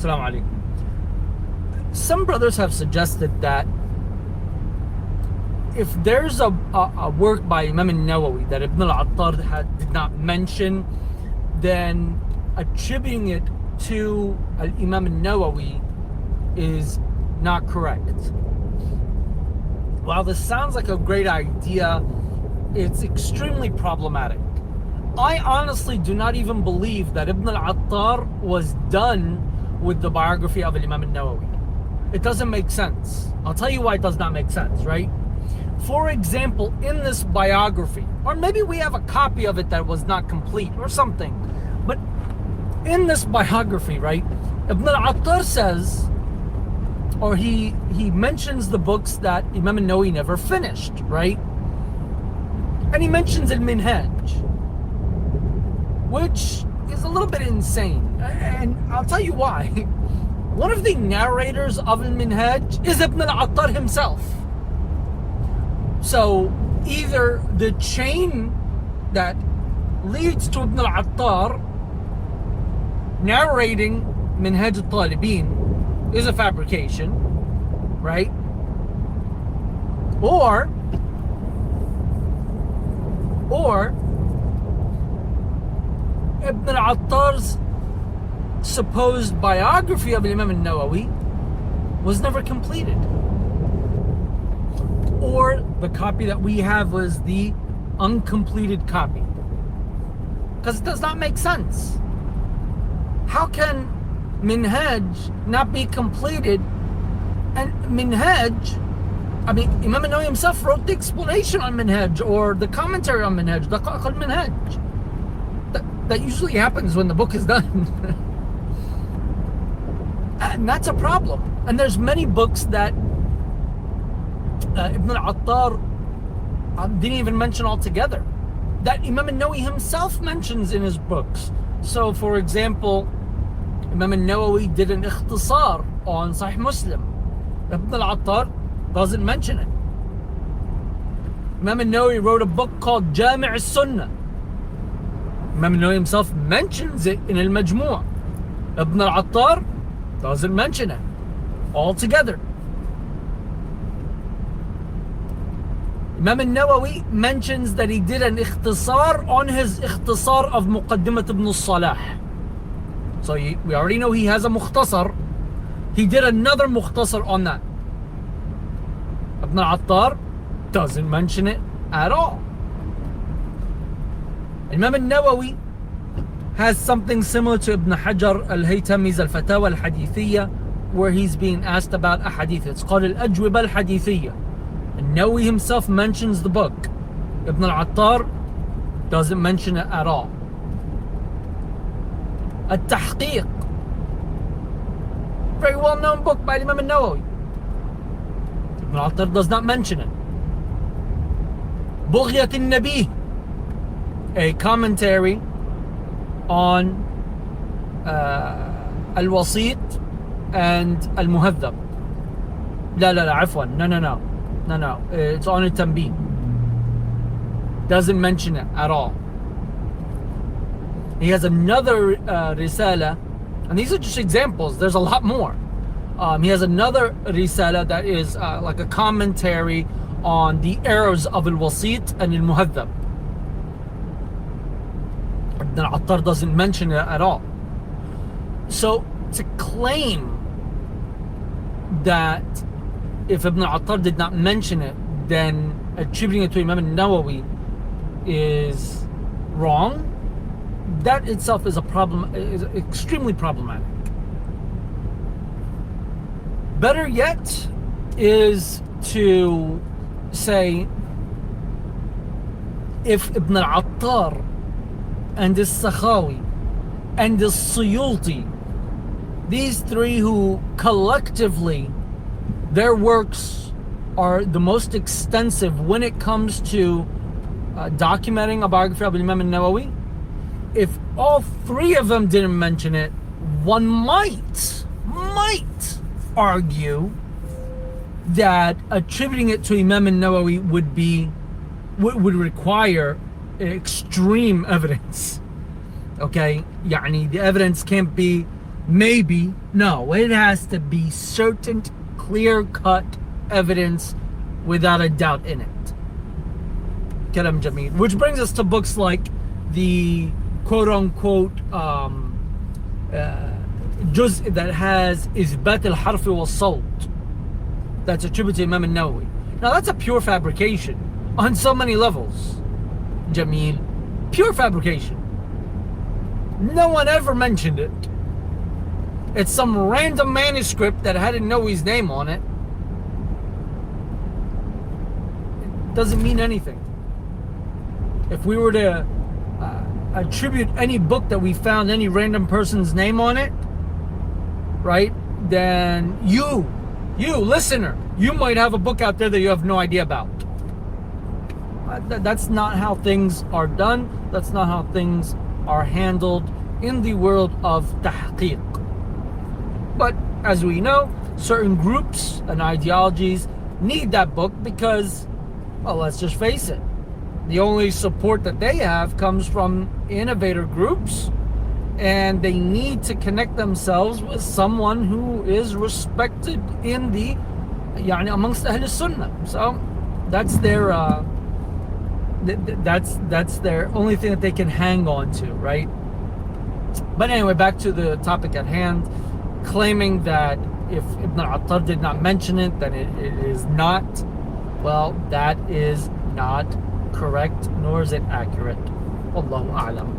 Assalamu alaikum. Some brothers have suggested that if there's a work by Imam An Nawawi that Ibn al-Attar did not mention, then attributing it to Imam An Nawawi is not correct. While this sounds like a great idea, it's extremely problematic. I honestly do not even believe that Ibn al-Attar was done with the biography of Imam An Nawawi. It doesn't make sense. I'll tell you why it does not make sense, right? For example, in this biography, or maybe we have a copy of it that was not complete or something, but in this biography, right, Ibn al-Attar says, or he mentions the books that Imam An Nawawi never finished, right? And he mentions Al-Minhaj, which is a little bit insane. And I'll tell you why. One of the narrators of Al-Minhaj is Ibn al-Attar himself. So either the chain that leads to Ibn al-Attar narrating Minhaj al-Talibin is a fabrication, right? Or Ibn al-Attar's supposed biography of Imam An Nawawi was never completed. Or the copy that we have was the uncompleted copy. Because it does not make sense. How can Minhaj not be completed? And Minhaj, I mean, Imam An Nawawi himself wrote the explanation on Minhaj, or the commentary on Minhaj, the called Minhaj. That usually happens when the book is done. And that's a problem. And there's many books that Ibn al-Attar didn't even mention altogether, that Imam An Nawawi himself mentions in his books. So for example, Imam An Nawawi did an ikhtisar on Sahih Muslim. Ibn al-Attar doesn't mention it. Imam An Nawawi wrote a book called Jami' al-Sunnah. Imam An Nawawi himself mentions it in Al-Majmu'. Ibn al-Attar doesn't mention it altogether. Imam An Nawawi mentions that he did an ikhtisar on his ikhtisar of Muqaddimat ibn al-Salah. So we already know he has a mukhtasar. He did another mukhtasar on that. Ibn al-Attar doesn't mention it at all. Imam An Nawawi has something similar to Ibn Hajar al-Haytami's al-Fatawa al-Hadithiyya, where he's being asked about a hadith. It's called al-Ajwibah al-Hadithiyya. And Nawawi himself mentions the book. Ibn al-Attar doesn't mention it at all. At-Tahqiq, very well-known book by Imam An Nawawi. Ibn al-Attar does not mention it. Bughyat al-Nabi, a commentary on Al-Wasit and Al-Muhadhab. لا عفوا, no, it's on Al-Tanbih. Doesn't mention it at all. He has another risala, and these are just examples, there's a lot more. He has another risala that is like a commentary on the errors of Al-Wasit and Al-Muhadhab. Ibn al-Attar doesn't mention it at all. So to claim that if Ibn al-Attar did not mention it, then attributing it to Imam An Nawawi is wrong, that itself is a problem, is extremely problematic. Better yet is to say, if Ibn al-Attar and the Sakhawi and the Suyuti, these three who collectively, their works are the most extensive when it comes to documenting a biography of Imam An Nawawi, if all three of them didn't mention it, one might argue that attributing it to Imam An Nawawi would require extreme evidence. Okay, يعني the evidence can't be maybe. No, it has to be certain, clear-cut evidence without a doubt in it. Kalam Jameel. Which brings us to books like the quote-unquote juz that has Isbat al-Harfi wal-Sawt. That's attributed to Imam An Nawawi. Now that's a pure fabrication on so many levels. Jameel. Pure fabrication. No one ever mentioned it. It's some random manuscript that had Nawawi's name on it. It doesn't mean anything. If we were to attribute any book that we found any random person's name on it, right, then you listener, you might have a book out there that you have no idea about. That's not how things are done. That's not how things are handled in the world of tahqiq. But as we know, certain groups and ideologies need that book because, well, let's just face it, the only support that they have comes from innovator groups, and they need to connect themselves with someone who is respected in the amongst Ahl Sunnah. So that's their that's their only thing that they can hang on to, right? But anyway, back to the topic at hand. Claiming that if Ibn Attar did not mention it, then it is not, well, that is not correct, nor is it accurate. Wallahu a'lam.